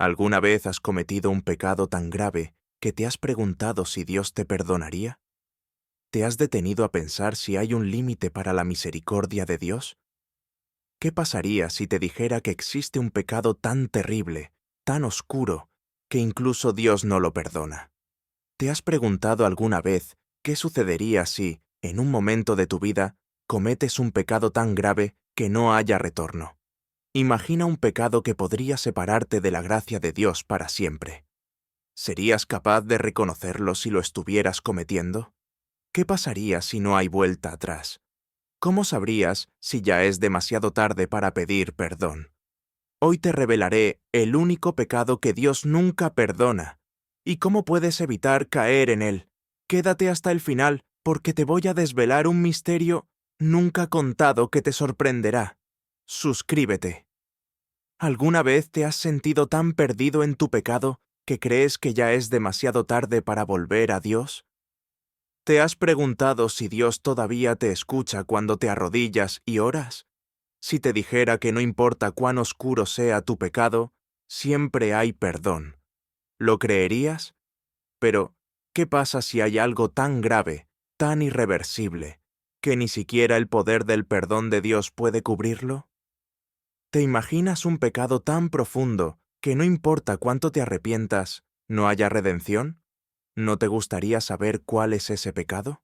¿Alguna vez has cometido un pecado tan grave que te has preguntado si Dios te perdonaría? ¿Te has detenido a pensar si hay un límite para la misericordia de Dios? ¿Qué pasaría si te dijera que existe un pecado tan terrible, tan oscuro, que incluso Dios no lo perdona? ¿Te has preguntado alguna vez qué sucedería si, en un momento de tu vida, cometes un pecado tan grave que no haya retorno? Imagina un pecado que podría separarte de la gracia de Dios para siempre. ¿Serías capaz de reconocerlo si lo estuvieras cometiendo? ¿Qué pasaría si no hay vuelta atrás? ¿Cómo sabrías si ya es demasiado tarde para pedir perdón? Hoy te revelaré el único pecado que Dios nunca perdona y cómo puedes evitar caer en él. Quédate hasta el final porque te voy a desvelar un misterio nunca contado que te sorprenderá. Suscríbete. ¿Alguna vez te has sentido tan perdido en tu pecado que crees que ya es demasiado tarde para volver a Dios? ¿Te has preguntado si Dios todavía te escucha cuando te arrodillas y oras? Si te dijera que no importa cuán oscuro sea tu pecado, siempre hay perdón, ¿lo creerías? Pero, ¿qué pasa si hay algo tan grave, tan irreversible, que ni siquiera el poder del perdón de Dios puede cubrirlo? ¿Te imaginas un pecado tan profundo que no importa cuánto te arrepientas, no haya redención? ¿No te gustaría saber cuál es ese pecado?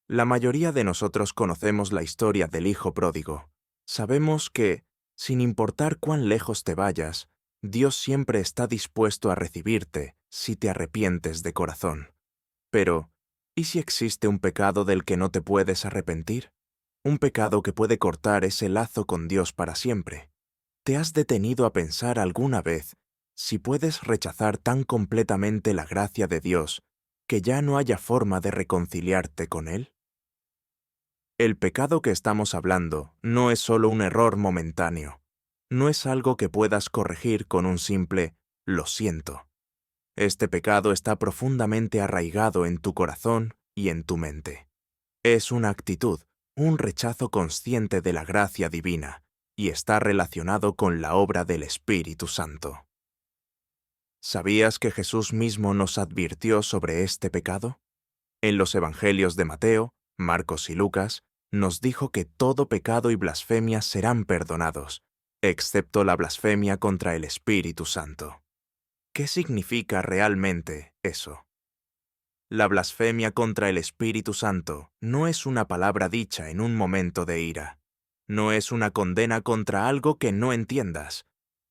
La mayoría de nosotros conocemos la historia del hijo pródigo. Sabemos que, sin importar cuán lejos te vayas, Dios siempre está dispuesto a recibirte si te arrepientes de corazón. Pero, ¿y si existe un pecado del que no te puedes arrepentir? Un pecado que puede cortar ese lazo con Dios para siempre. ¿Te has detenido a pensar alguna vez si puedes rechazar tan completamente la gracia de Dios que ya no haya forma de reconciliarte con Él? El pecado que estamos hablando no es solo un error momentáneo. No es algo que puedas corregir con un simple «lo siento». Este pecado está profundamente arraigado en tu corazón y en tu mente. Es una actitud, un rechazo consciente de la gracia divina, y está relacionado con la obra del Espíritu Santo. ¿Sabías que Jesús mismo nos advirtió sobre este pecado? En los Evangelios de Mateo, Marcos y Lucas, nos dijo que todo pecado y blasfemia serán perdonados, excepto la blasfemia contra el Espíritu Santo. ¿Qué significa realmente eso? La blasfemia contra el Espíritu Santo no es una palabra dicha en un momento de ira. No es una condena contra algo que no entiendas.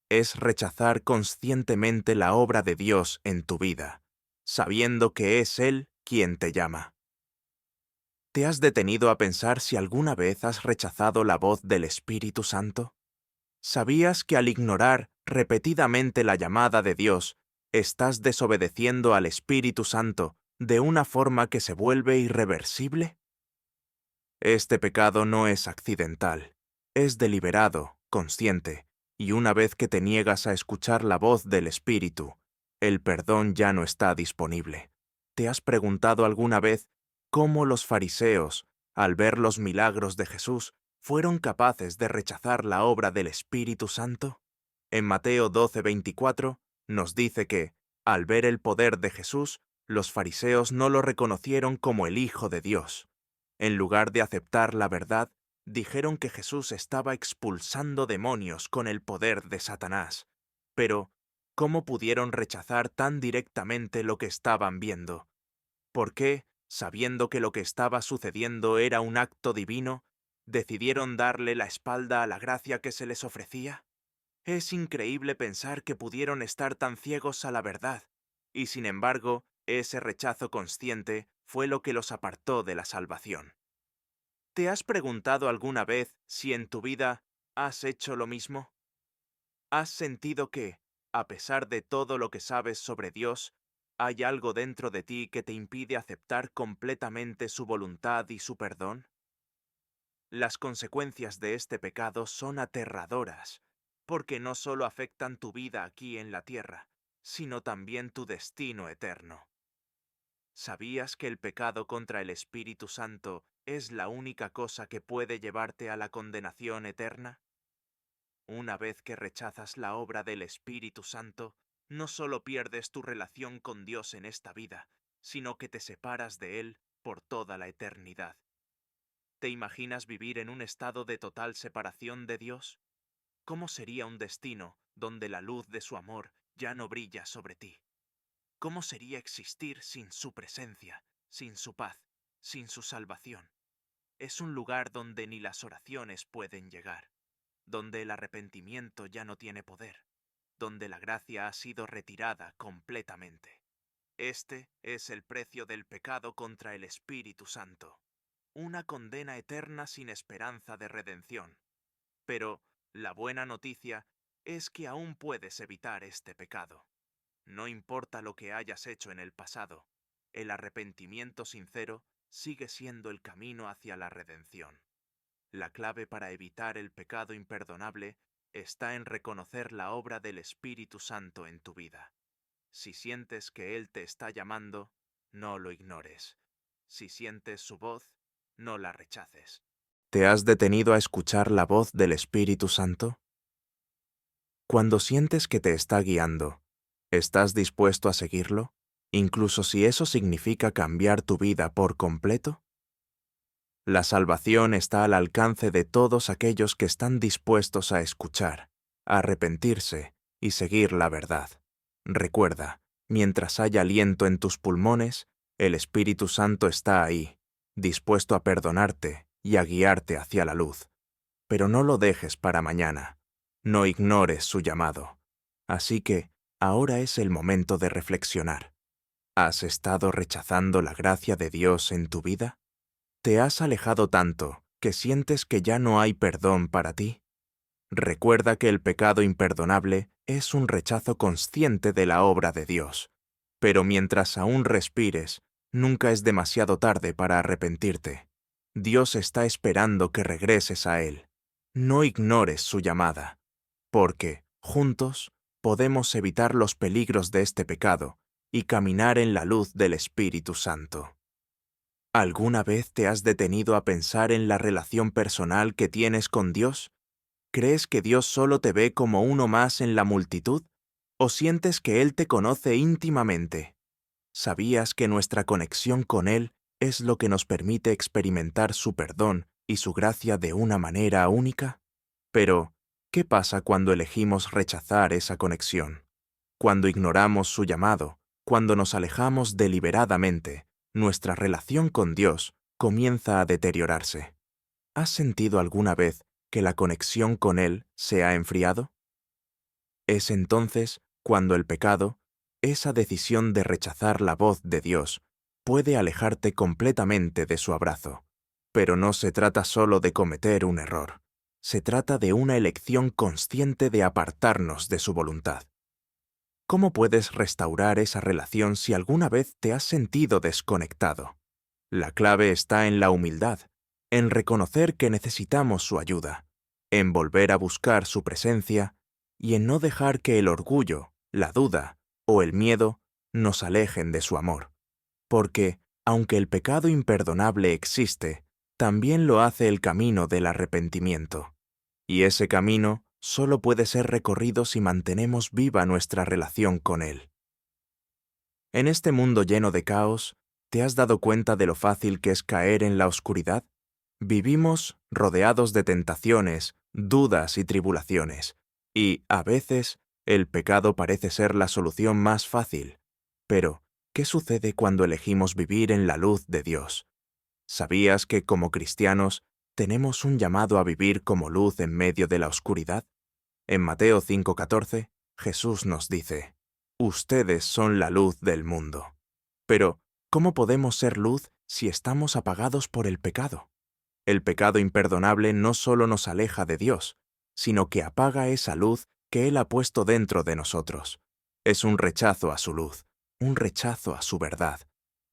Es rechazar conscientemente la obra de Dios en tu vida, sabiendo que es Él quien te llama. ¿Te has detenido a pensar si alguna vez has rechazado la voz del Espíritu Santo? ¿Sabías que al ignorar repetidamente la llamada de Dios, estás desobedeciendo al Espíritu Santo de una forma que se vuelve irreversible? Este pecado no es accidental, es deliberado, consciente, y una vez que te niegas a escuchar la voz del Espíritu, el perdón ya no está disponible. ¿Te has preguntado alguna vez cómo los fariseos, al ver los milagros de Jesús, fueron capaces de rechazar la obra del Espíritu Santo? En Mateo 12:24 nos dice que, al ver el poder de Jesús, los fariseos no lo reconocieron como el Hijo de Dios. En lugar de aceptar la verdad, dijeron que Jesús estaba expulsando demonios con el poder de Satanás. Pero, ¿cómo pudieron rechazar tan directamente lo que estaban viendo? ¿Por qué, sabiendo que lo que estaba sucediendo era un acto divino, decidieron darle la espalda a la gracia que se les ofrecía? Es increíble pensar que pudieron estar tan ciegos a la verdad, y sin embargo, ese rechazo consciente fue lo que los apartó de la salvación. ¿Te has preguntado alguna vez si en tu vida has hecho lo mismo? ¿Has sentido que, a pesar de todo lo que sabes sobre Dios, hay algo dentro de ti que te impide aceptar completamente su voluntad y su perdón? Las consecuencias de este pecado son aterradoras, porque no solo afectan tu vida aquí en la tierra, sino también tu destino eterno. ¿Sabías que el pecado contra el Espíritu Santo es la única cosa que puede llevarte a la condenación eterna? Una vez que rechazas la obra del Espíritu Santo, no solo pierdes tu relación con Dios en esta vida, sino que te separas de Él por toda la eternidad. ¿Te imaginas vivir en un estado de total separación de Dios? ¿Cómo sería un destino donde la luz de su amor ya no brilla sobre ti? ¿Cómo sería existir sin su presencia, sin su paz, sin su salvación? Es un lugar donde ni las oraciones pueden llegar, donde el arrepentimiento ya no tiene poder, donde la gracia ha sido retirada completamente. Este es el precio del pecado contra el Espíritu Santo, una condena eterna sin esperanza de redención. Pero la buena noticia es que aún puedes evitar este pecado. No importa lo que hayas hecho en el pasado, el arrepentimiento sincero sigue siendo el camino hacia la redención. La clave para evitar el pecado imperdonable está en reconocer la obra del Espíritu Santo en tu vida. Si sientes que Él te está llamando, no lo ignores. Si sientes su voz, no la rechaces. ¿Te has detenido a escuchar la voz del Espíritu Santo? Cuando sientes que te está guiando, ¿estás dispuesto a seguirlo, incluso si eso significa cambiar tu vida por completo? La salvación está al alcance de todos aquellos que están dispuestos a escuchar, a arrepentirse y seguir la verdad. Recuerda, mientras haya aliento en tus pulmones, el Espíritu Santo está ahí, dispuesto a perdonarte y a guiarte hacia la luz. Pero no lo dejes para mañana. No ignores su llamado. Así que, ahora es el momento de reflexionar. ¿Has estado rechazando la gracia de Dios en tu vida? ¿Te has alejado tanto que sientes que ya no hay perdón para ti? Recuerda que el pecado imperdonable es un rechazo consciente de la obra de Dios. Pero mientras aún respires, nunca es demasiado tarde para arrepentirte. Dios está esperando que regreses a Él. No ignores su llamada, porque, juntos, podemos evitar los peligros de este pecado y caminar en la luz del Espíritu Santo. ¿Alguna vez te has detenido a pensar en la relación personal que tienes con Dios? ¿Crees que Dios solo te ve como uno más en la multitud? ¿O sientes que Él te conoce íntimamente? ¿Sabías que nuestra conexión con Él es lo que nos permite experimentar su perdón y su gracia de una manera única? Pero, ¿qué pasa cuando elegimos rechazar esa conexión? Cuando ignoramos su llamado, cuando nos alejamos deliberadamente, nuestra relación con Dios comienza a deteriorarse. ¿Has sentido alguna vez que la conexión con Él se ha enfriado? Es entonces cuando el pecado, esa decisión de rechazar la voz de Dios, puede alejarte completamente de su abrazo. Pero no se trata solo de cometer un error. Se trata de una elección consciente de apartarnos de su voluntad. ¿Cómo puedes restaurar esa relación si alguna vez te has sentido desconectado? La clave está en la humildad, en reconocer que necesitamos su ayuda, en volver a buscar su presencia y en no dejar que el orgullo, la duda o el miedo nos alejen de su amor. Porque, aunque el pecado imperdonable existe, también lo hace el camino del arrepentimiento. Y ese camino solo puede ser recorrido si mantenemos viva nuestra relación con Él. En este mundo lleno de caos, ¿te has dado cuenta de lo fácil que es caer en la oscuridad? Vivimos rodeados de tentaciones, dudas y tribulaciones, y, a veces, el pecado parece ser la solución más fácil. Pero, ¿qué sucede cuando elegimos vivir en la luz de Dios? ¿Sabías que, como cristianos, tenemos un llamado a vivir como luz en medio de la oscuridad? En Mateo 5:14, Jesús nos dice: Ustedes son la luz del mundo. Pero, ¿cómo podemos ser luz si estamos apagados por el pecado? El pecado imperdonable no solo nos aleja de Dios, sino que apaga esa luz que Él ha puesto dentro de nosotros. Es un rechazo a su luz, un rechazo a su verdad.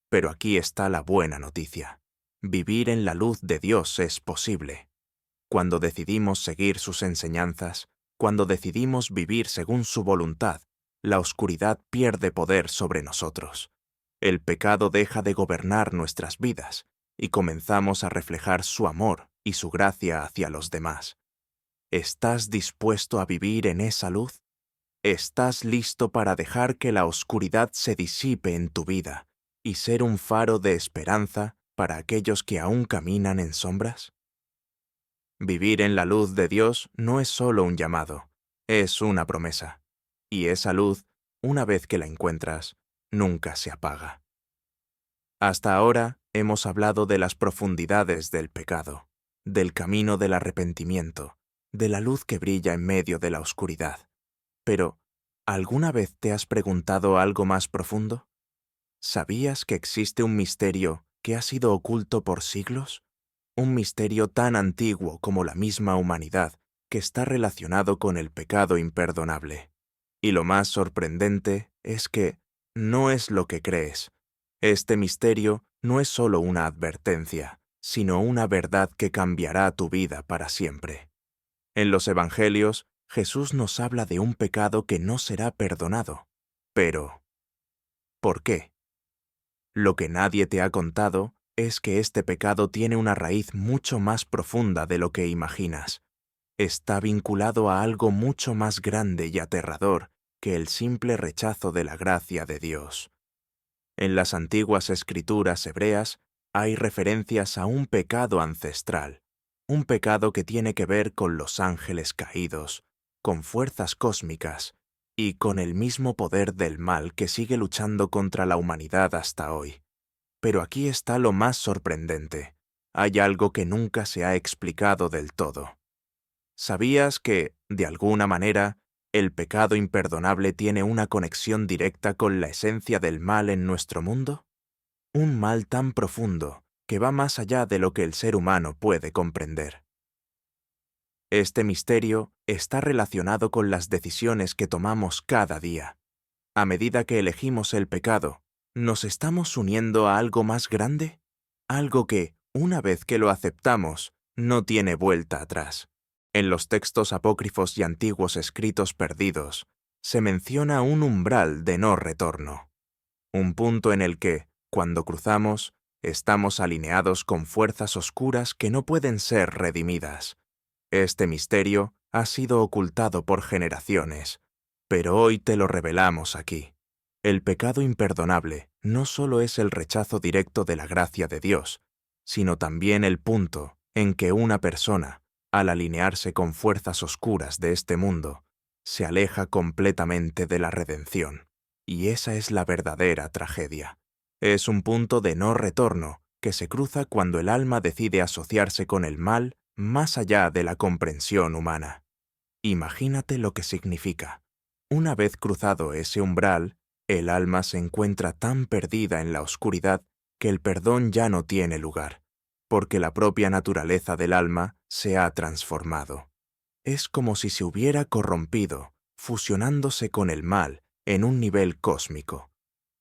Pero aquí está la buena noticia. Vivir en la luz de Dios es posible. Cuando decidimos seguir sus enseñanzas, cuando decidimos vivir según su voluntad, la oscuridad pierde poder sobre nosotros. El pecado deja de gobernar nuestras vidas y comenzamos a reflejar su amor y su gracia hacia los demás. ¿Estás dispuesto a vivir en esa luz? ¿Estás listo para dejar que la oscuridad se disipe en tu vida y ser un faro de esperanza para aquellos que aún caminan en sombras? Vivir en la luz de Dios no es solo un llamado, es una promesa. Y esa luz, una vez que la encuentras, nunca se apaga. Hasta ahora hemos hablado de las profundidades del pecado, del camino del arrepentimiento, de la luz que brilla en medio de la oscuridad. Pero, ¿alguna vez te has preguntado algo más profundo? ¿Sabías que existe un misterio que ha sido oculto por siglos? Un misterio tan antiguo como la misma humanidad, que está relacionado con el pecado imperdonable. Y lo más sorprendente es que no es lo que crees. Este misterio no es solo una advertencia, sino una verdad que cambiará tu vida para siempre. En los Evangelios, Jesús nos habla de un pecado que no será perdonado. Pero, ¿por qué? Lo que nadie te ha contado es que este pecado tiene una raíz mucho más profunda de lo que imaginas. Está vinculado a algo mucho más grande y aterrador que el simple rechazo de la gracia de Dios. En las antiguas escrituras hebreas hay referencias a un pecado ancestral, un pecado que tiene que ver con los ángeles caídos, con fuerzas cósmicas y con el mismo poder del mal que sigue luchando contra la humanidad hasta hoy. Pero aquí está lo más sorprendente. Hay algo que nunca se ha explicado del todo. ¿Sabías que, de alguna manera, el pecado imperdonable tiene una conexión directa con la esencia del mal en nuestro mundo? Un mal tan profundo que va más allá de lo que el ser humano puede comprender. Este misterio está relacionado con las decisiones que tomamos cada día. A medida que elegimos el pecado, ¿nos estamos uniendo a algo más grande? Algo que, una vez que lo aceptamos, no tiene vuelta atrás. En los textos apócrifos y antiguos escritos perdidos, se menciona un umbral de no retorno. Un punto en el que, cuando cruzamos, estamos alineados con fuerzas oscuras que no pueden ser redimidas. Este misterio ha sido ocultado por generaciones, pero hoy te lo revelamos aquí. El pecado imperdonable no solo es el rechazo directo de la gracia de Dios, sino también el punto en que una persona, al alinearse con fuerzas oscuras de este mundo, se aleja completamente de la redención. Y esa es la verdadera tragedia. Es un punto de no retorno que se cruza cuando el alma decide asociarse con el mal más allá de la comprensión humana. Imagínate lo que significa. Una vez cruzado ese umbral, el alma se encuentra tan perdida en la oscuridad que el perdón ya no tiene lugar, porque la propia naturaleza del alma se ha transformado. Es como si se hubiera corrompido, fusionándose con el mal en un nivel cósmico.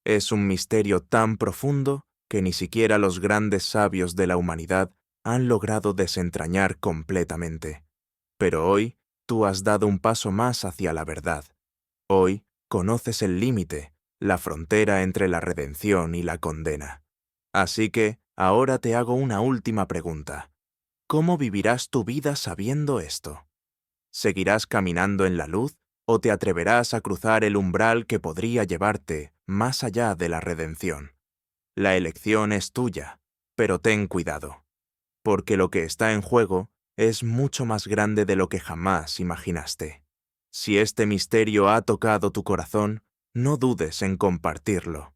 Es un misterio tan profundo que ni siquiera los grandes sabios de la humanidad han logrado desentrañar completamente. Pero hoy, tú has dado un paso más hacia la verdad. Hoy conoces el límite, la frontera entre la redención y la condena. Así que, ahora te hago una última pregunta. ¿Cómo vivirás tu vida sabiendo esto? ¿Seguirás caminando en la luz o te atreverás a cruzar el umbral que podría llevarte más allá de la redención? La elección es tuya, pero ten cuidado, porque lo que está en juego es mucho más grande de lo que jamás imaginaste. Si este misterio ha tocado tu corazón, no dudes en compartirlo.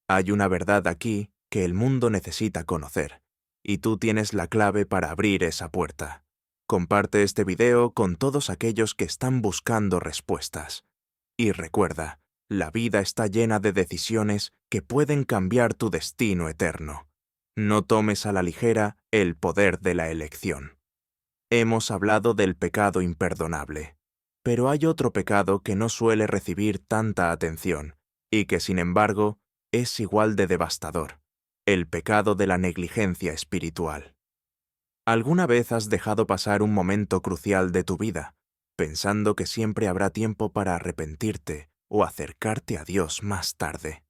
Hay una verdad aquí que el mundo necesita conocer, y tú tienes la clave para abrir esa puerta. Comparte este video con todos aquellos que están buscando respuestas. Y recuerda, la vida está llena de decisiones que pueden cambiar tu destino eterno. No tomes a la ligera el poder de la elección. Hemos hablado del pecado imperdonable, pero hay otro pecado que no suele recibir tanta atención y que, sin embargo, es igual de devastador: el pecado de la negligencia espiritual. ¿Alguna vez has dejado pasar un momento crucial de tu vida, pensando que siempre habrá tiempo para arrepentirte o acercarte a Dios más tarde?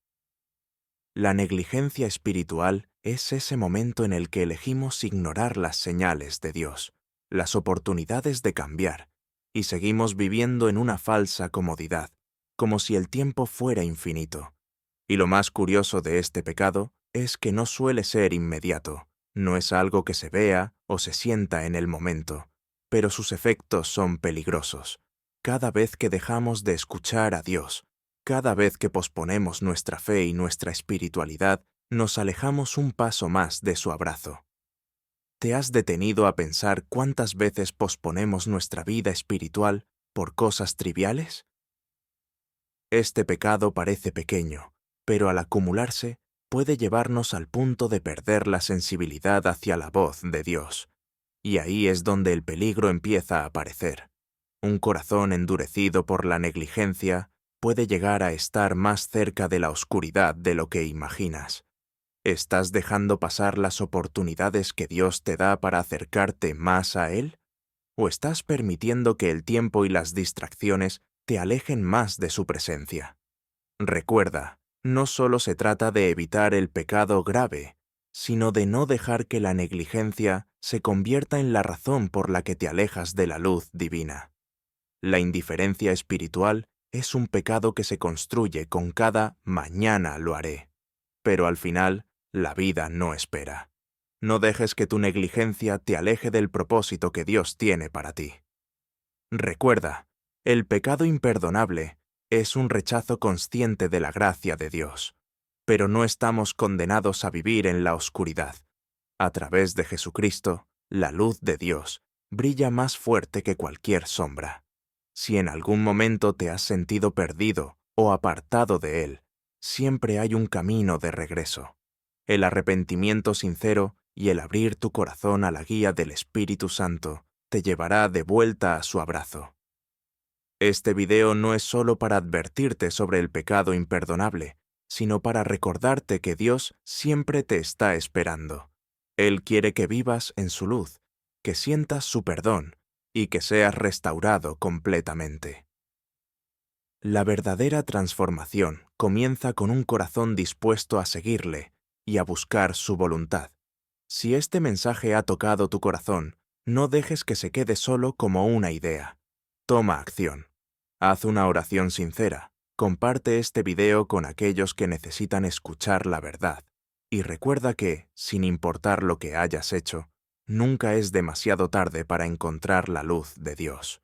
La negligencia espiritual es ese momento en el que elegimos ignorar las señales de Dios, las oportunidades de cambiar, y seguimos viviendo en una falsa comodidad, como si el tiempo fuera infinito. Y lo más curioso de este pecado es que no suele ser inmediato, no es algo que se vea o se sienta en el momento, pero sus efectos son peligrosos. Cada vez que dejamos de escuchar a Dios, cada vez que posponemos nuestra fe y nuestra espiritualidad, nos alejamos un paso más de su abrazo. ¿Te has detenido a pensar cuántas veces posponemos nuestra vida espiritual por cosas triviales? Este pecado parece pequeño, pero al acumularse puede llevarnos al punto de perder la sensibilidad hacia la voz de Dios. Y ahí es donde el peligro empieza a aparecer. Un corazón endurecido por la negligencia puede llegar a estar más cerca de la oscuridad de lo que imaginas. ¿Estás dejando pasar las oportunidades que Dios te da para acercarte más a Él? ¿O estás permitiendo que el tiempo y las distracciones te alejen más de su presencia? Recuerda, no solo se trata de evitar el pecado grave, sino de no dejar que la negligencia se convierta en la razón por la que te alejas de la luz divina. La indiferencia espiritual es un pecado que se construye con cada mañana lo haré. Pero al final, la vida no espera. No dejes que tu negligencia te aleje del propósito que Dios tiene para ti. Recuerda, el pecado imperdonable es un rechazo consciente de la gracia de Dios, pero no estamos condenados a vivir en la oscuridad. A través de Jesucristo, la luz de Dios brilla más fuerte que cualquier sombra. Si en algún momento te has sentido perdido o apartado de Él, siempre hay un camino de regreso. El arrepentimiento sincero y el abrir tu corazón a la guía del Espíritu Santo te llevará de vuelta a su abrazo. Este video no es solo para advertirte sobre el pecado imperdonable, sino para recordarte que Dios siempre te está esperando. Él quiere que vivas en su luz, que sientas su perdón y que seas restaurado completamente. La verdadera transformación comienza con un corazón dispuesto a seguirle y a buscar su voluntad. Si este mensaje ha tocado tu corazón, no dejes que se quede solo como una idea. Toma acción. Haz una oración sincera. Comparte este video con aquellos que necesitan escuchar la verdad. Y recuerda que, sin importar lo que hayas hecho, nunca es demasiado tarde para encontrar la luz de Dios.